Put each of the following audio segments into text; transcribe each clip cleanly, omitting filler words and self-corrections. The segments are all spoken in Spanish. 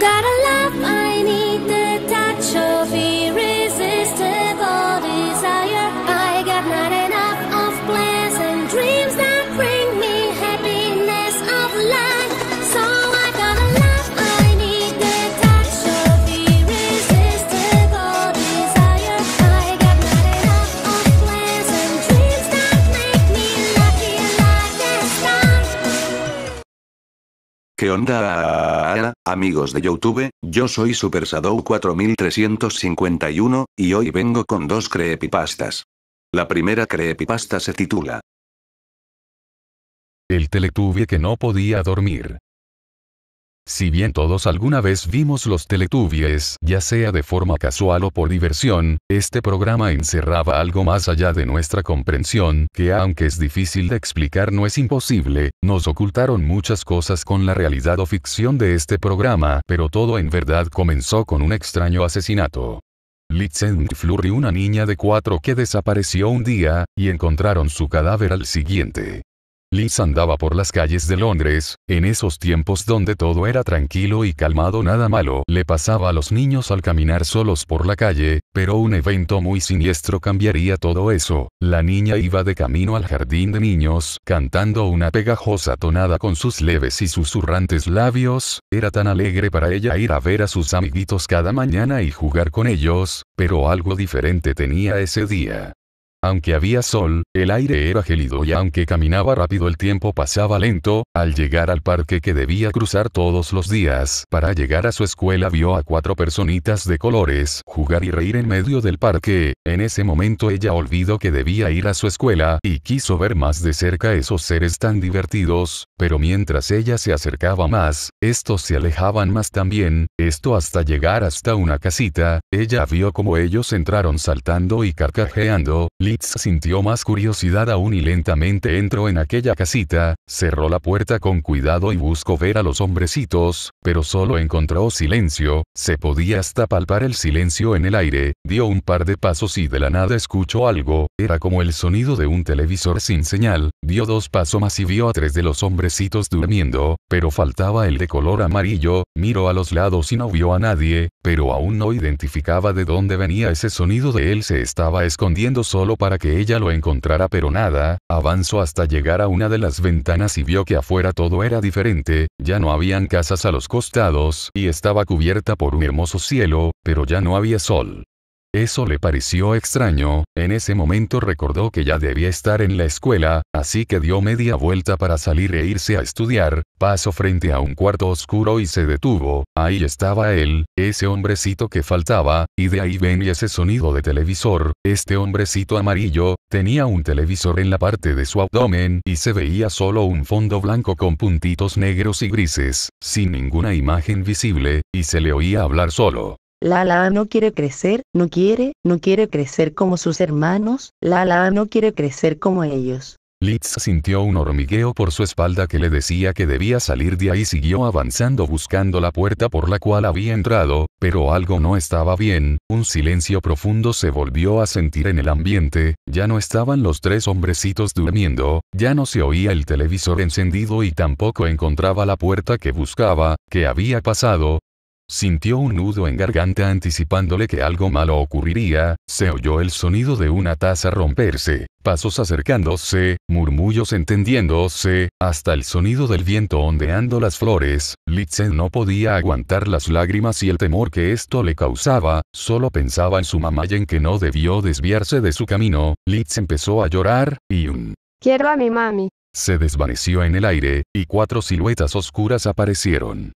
got a love, I need the touch of irresistible desire. I got not enough of plans and dreams that bring me happiness of life. So I got a love, I need the touch of irresistible desire. I got not enough of plans and dreams that make me lucky like the sun. ¿Qué onda, amigos de YouTube? Yo soy Super Shadow 4351, y hoy vengo con dos creepypastas. La primera creepypasta se titula El Teletubby que no podía dormir. Si bien todos alguna vez vimos los Teletubbies, ya sea de forma casual o por diversión, este programa encerraba algo más allá de nuestra comprensión, que aunque es difícil de explicar no es imposible, nos ocultaron muchas cosas con la realidad o ficción de este programa, pero todo en verdad comenzó con un extraño asesinato. Litzen Flurry, una niña de 4 que desapareció un día, y encontraron su cadáver al siguiente. Liz andaba por las calles de Londres, en esos tiempos donde todo era tranquilo y calmado, nada malo le pasaba a los niños al caminar solos por la calle, pero un evento muy siniestro cambiaría todo eso. La niña iba de camino al jardín de niños, cantando una pegajosa tonada con sus leves y susurrantes labios. Era tan alegre para ella ir a ver a sus amiguitos cada mañana y jugar con ellos, pero algo diferente tenía ese día. Aunque había sol, el aire era gélido y aunque caminaba rápido el tiempo pasaba lento. Al llegar al parque que debía cruzar todos los días para llegar a su escuela, vio a 4 personitas de colores jugar y reír en medio del parque. En ese momento ella olvidó que debía ir a su escuela y quiso ver más de cerca esos seres tan divertidos, pero mientras ella se acercaba más, estos se alejaban más también, esto hasta llegar hasta una casita. Ella vio como ellos entraron saltando y carcajeando. Litz sintió más curiosidad aún y lentamente entró en aquella casita, cerró la puerta con cuidado y buscó ver a los hombrecitos, pero solo encontró silencio. Se podía hasta palpar el silencio en el aire. Dio un par de pasos y de la nada escuchó algo, era como el sonido de un televisor sin señal. Dio 2 pasos más y vio a 3 de los hombrecitos durmiendo, pero faltaba el de color amarillo. Miró a los lados y no vio a nadie, pero aún no identificaba de dónde venía ese sonido. De él se estaba escondiendo solo para que ella lo encontrara, pero nada. Avanzó hasta llegar a una de las ventanas y vio que afuera todo era diferente. Ya no habían casas a los costados y estaba cubierta por un hermoso cielo, pero ya no había sol. Eso le pareció extraño. En ese momento recordó que ya debía estar en la escuela, así que dio media vuelta para salir e irse a estudiar. Pasó frente a un cuarto oscuro y se detuvo. Ahí estaba él, ese hombrecito que faltaba, y de ahí venía ese sonido de televisor. Este hombrecito amarillo tenía un televisor en la parte de su abdomen y se veía solo un fondo blanco con puntitos negros y grises, sin ninguna imagen visible, y se le oía hablar solo. Lala no quiere crecer, no quiere crecer como sus hermanos. Lala no quiere crecer como ellos. Litz sintió un hormigueo por su espalda que le decía que debía salir de ahí. Siguió avanzando buscando la puerta por la cual había entrado, pero algo no estaba bien. Un silencio profundo se volvió a sentir en el ambiente. Ya no estaban los 3 hombrecitos durmiendo, ya no se oía el televisor encendido y tampoco encontraba la puerta que buscaba. ¿Qué había pasado? Sintió un nudo en garganta anticipándole que algo malo ocurriría. Se oyó el sonido de una taza romperse, pasos acercándose, murmullos entendiéndose, hasta el sonido del viento ondeando las flores. Litzen no podía aguantar las lágrimas y el temor que esto le causaba. Solo pensaba en su mamá y en que no debió desviarse de su camino. Litz empezó a llorar, y un "Quiero a mi mami" se desvaneció en el aire, y 4 siluetas oscuras aparecieron.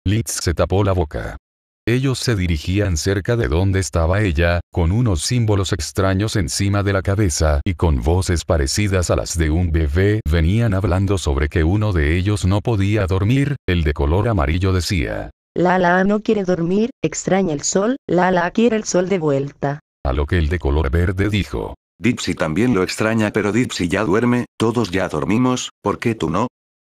Litz se tapó la boca. Ellos se dirigían cerca de donde estaba ella, con unos símbolos extraños encima de la cabeza y con voces parecidas a las de un bebé. Venían hablando sobre que uno de ellos no podía dormir. El de color amarillo decía: Lala no quiere dormir, extraña el sol. Lala quiere el sol de vuelta. A lo que el de color verde dijo: Dipsy también lo extraña, pero Dipsy ya duerme, todos ya dormimos, ¿por qué tú no?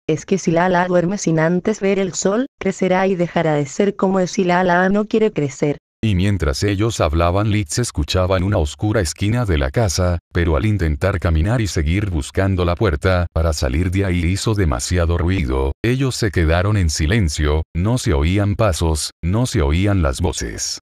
Es que si Lala duerme sin antes ver el sol, crecerá y dejará de ser como es. Si Lala no quiere crecer, Y mientras ellos hablaban, Litz escuchaba en una oscura esquina de la casa, pero al intentar caminar y seguir buscando la puerta, para salir de ahí hizo demasiado ruido, ellos se quedaron en silencio, no se oían pasos, no se oían las voces.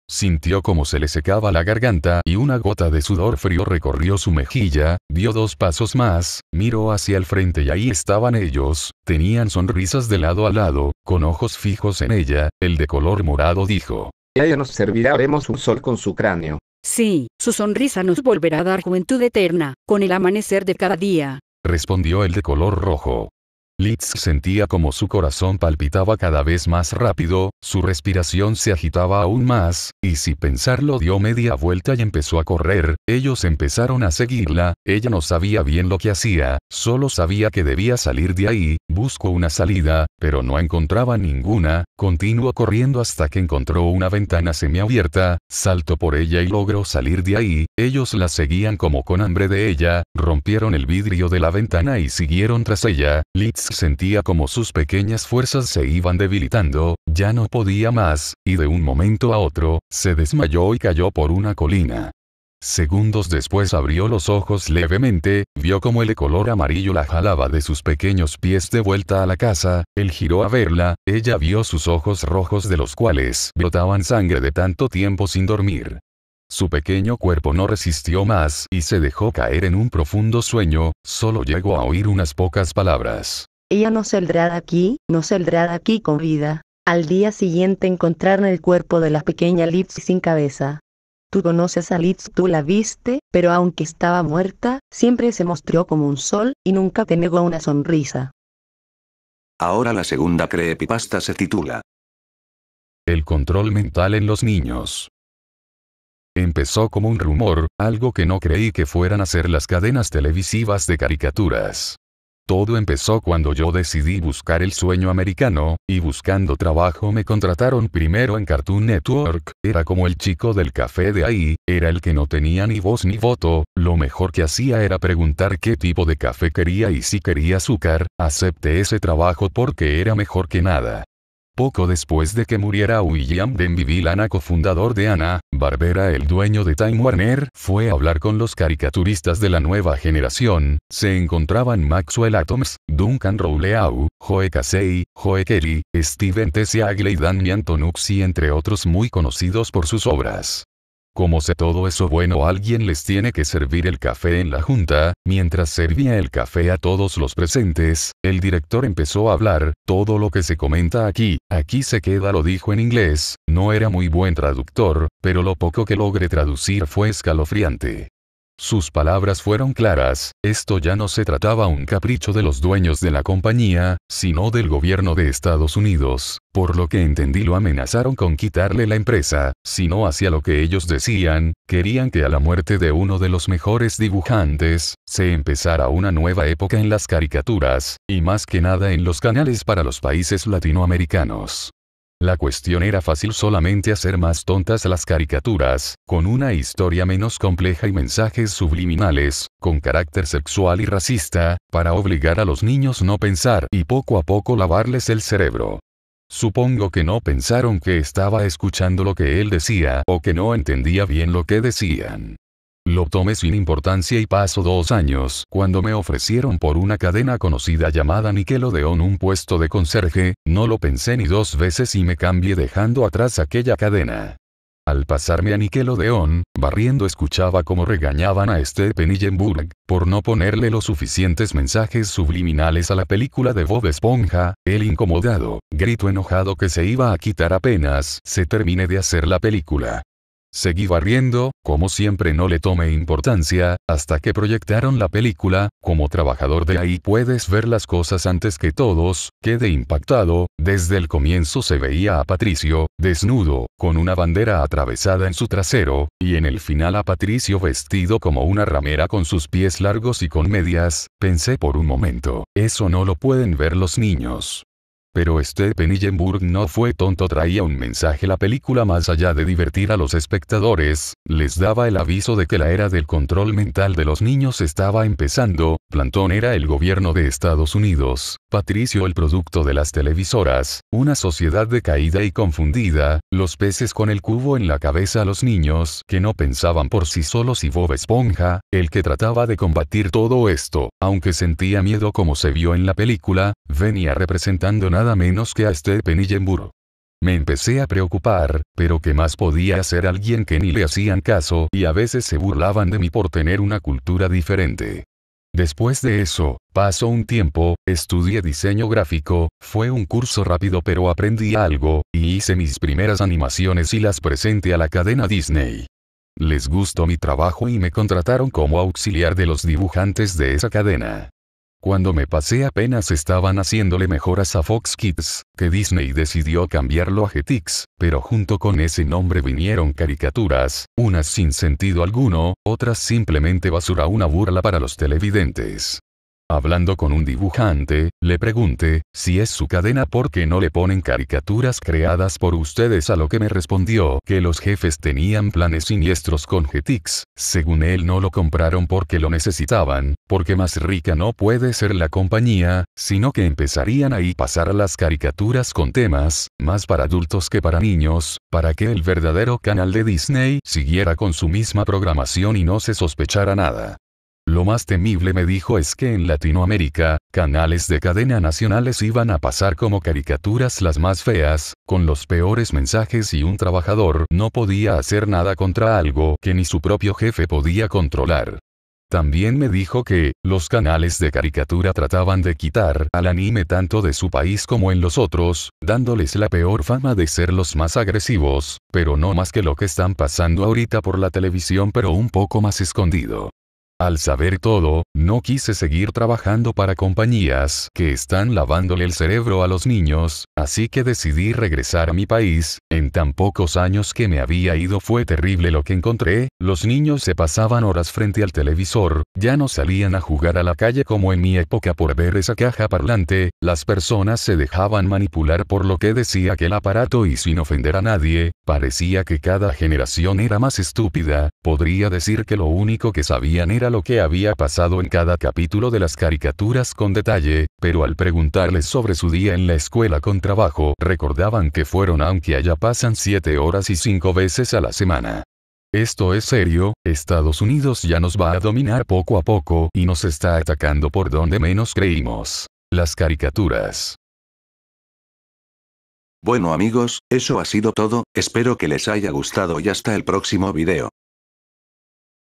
Sintió como se le secaba la garganta y una gota de sudor frío recorrió su mejilla, dio 2 pasos más, miró hacia el frente y ahí estaban ellos, tenían sonrisas de lado a lado, con ojos fijos en ella, el de color morado dijo. Ella nos servirá, haremos un sol con su cráneo. Sí, su sonrisa nos volverá a dar juventud eterna, con el amanecer de cada día. Respondió el de color rojo. Litz sentía como su corazón palpitaba cada vez más rápido, su respiración se agitaba aún más, y sin pensarlo dio media vuelta y empezó a correr. Ellos empezaron a seguirla, ella no sabía bien lo que hacía, solo sabía que debía salir de ahí, buscó una salida, pero no encontraba ninguna, continuó corriendo hasta que encontró una ventana semiabierta, saltó por ella y logró salir de ahí. Ellos la seguían como con hambre de ella, rompieron el vidrio de la ventana y siguieron tras ella. Litz sentía como sus pequeñas fuerzas se iban debilitando, ya no podía más, y de un momento a otro, se desmayó y cayó por una colina. Segundos después abrió los ojos levemente, vio como el de color amarillo la jalaba de sus pequeños pies de vuelta a la casa, él giró a verla, ella vio sus ojos rojos de los cuales brotaban sangre de tanto tiempo sin dormir. Su pequeño cuerpo no resistió más y se dejó caer en un profundo sueño, solo llegó a oír unas pocas palabras. Ella no saldrá de aquí, no saldrá de aquí con vida. Al día siguiente encontraron el cuerpo de la pequeña Litz sin cabeza. Tú conoces a Litz, tú la viste, pero aunque estaba muerta, siempre se mostró como un sol, y nunca te negó una sonrisa. Ahora la segunda creepypasta se titula El control mental en los niños. Empezó como un rumor, algo que no creí que fueran a ser las cadenas televisivas de caricaturas. Todo empezó cuando yo decidí buscar el sueño americano, y buscando trabajo me contrataron primero en Cartoon Network, era como el chico del café de ahí, era el que no tenía ni voz ni voto, lo mejor que hacía era preguntar qué tipo de café quería y si quería azúcar, acepté ese trabajo porque era mejor que nada. Poco después de que muriera William Denby Lana, cofundador de Hanna-Barbera, el dueño de Time Warner, fue a hablar con los caricaturistas de la nueva generación. Se encontraban Maxwell Atoms, Duncan Rouleau, Joe Casey, Joe Kelly, Steven T. Seagle y Dan Antonucci, entre otros muy conocidos por sus obras. Como sé todo eso, bueno, alguien les tiene que servir el café en la junta. Mientras servía el café a todos los presentes, el director empezó a hablar. Todo lo que se comenta aquí se queda, lo dijo en inglés. No era muy buen traductor, pero lo poco que logré traducir fue escalofriante. Sus palabras fueron claras, esto ya no se trataba un capricho de los dueños de la compañía, sino del gobierno de Estados Unidos, por lo que entendí lo amenazaron con quitarle la empresa, si no hacía lo que ellos decían, querían que a la muerte de uno de los mejores dibujantes, se empezara una nueva época en las caricaturas, y más que nada en los canales para los países latinoamericanos. La cuestión era fácil, solamente hacer más tontas las caricaturas, con una historia menos compleja y mensajes subliminales, con carácter sexual y racista, para obligar a los niños no pensar y poco a poco lavarles el cerebro. Supongo que no pensaron que estaba escuchando lo que él decía o que no entendía bien lo que decían. Lo tomé sin importancia y pasó 2 años cuando me ofrecieron por una cadena conocida llamada Nickelodeon un puesto de conserje, no lo pensé ni 2 veces y me cambié dejando atrás aquella cadena. Al pasarme a Nickelodeon, barriendo escuchaba cómo regañaban a Stephen Hillenburg por no ponerle los suficientes mensajes subliminales a la película de Bob Esponja. El incomodado, gritó enojado que se iba a quitar apenas se termine de hacer la película. Seguí barriendo, como siempre no le tomé importancia, hasta que proyectaron la película. Como trabajador de ahí puedes ver las cosas antes que todos. Quedé impactado, desde el comienzo se veía a Patricio, desnudo, con una bandera atravesada en su trasero, y en el final a Patricio vestido como una ramera con sus pies largos y con medias. Pensé por un momento, eso no lo pueden ver los niños. Pero Stephen Hillenburg no fue tonto, traía un mensaje. La película, más allá de divertir a los espectadores, les daba el aviso de que la era del control mental de los niños estaba empezando. Plantón era el gobierno de Estados Unidos, Patricio el producto de las televisoras, una sociedad decaída y confundida, los peces con el cubo en la cabeza, los niños que no pensaban por sí solos, y Bob Esponja, el que trataba de combatir todo esto. Aunque sentía miedo como se vio en la película, venía representando nada menos que a Stephen Hillenburg. Me empecé a preocupar, pero ¿qué más podía hacer alguien que ni le hacían caso y a veces se burlaban de mí por tener una cultura diferente? Después de eso, pasó un tiempo, estudié diseño gráfico, fue un curso rápido pero aprendí algo, y hice mis primeras animaciones y las presenté a la cadena Disney. Les gustó mi trabajo y me contrataron como auxiliar de los dibujantes de esa cadena. Cuando me pasé apenas estaban haciéndole mejoras a Fox Kids, que Disney decidió cambiarlo a Jetix, pero junto con ese nombre vinieron caricaturas, unas sin sentido alguno, otras simplemente basura, una burla para los televidentes. Hablando con un dibujante, le pregunté, si es su cadena, ¿por qué no le ponen caricaturas creadas por ustedes? A lo que me respondió que los jefes tenían planes siniestros con Jetix, según él no lo compraron porque lo necesitaban, porque más rica no puede ser la compañía, sino que empezarían a pasar las caricaturas con temas, más para adultos que para niños, para que el verdadero canal de Disney siguiera con su misma programación y no se sospechara nada. Lo más temible, me dijo, es que en Latinoamérica, canales de cadena nacionales iban a pasar como caricaturas las más feas, con los peores mensajes, y un trabajador no podía hacer nada contra algo que ni su propio jefe podía controlar. También me dijo que los canales de caricatura trataban de quitar al anime tanto de su país como en los otros, dándoles la peor fama de ser los más agresivos, pero no más que lo que están pasando ahorita por la televisión, pero un poco más escondido. Al saber todo, no quise seguir trabajando para compañías que están lavándole el cerebro a los niños, así que decidí regresar a mi país. En tan pocos años que me había ido fue terrible lo que encontré. Los niños se pasaban horas frente al televisor, ya no salían a jugar a la calle como en mi época por ver esa caja parlante, las personas se dejaban manipular por lo que decía aquel aparato y sin ofender a nadie, parecía que cada generación era más estúpida. Podría decir que lo único que sabían era lo que había pasado en cada capítulo de las caricaturas con detalle, pero al preguntarles sobre su día en la escuela con trabajo, recordaban que fueron, aunque allá pasan 7 horas y 5 veces a la semana. Esto es serio, Estados Unidos ya nos va a dominar poco a poco y nos está atacando por donde menos creímos. Las caricaturas. Bueno amigos, eso ha sido todo, espero que les haya gustado y hasta el próximo video.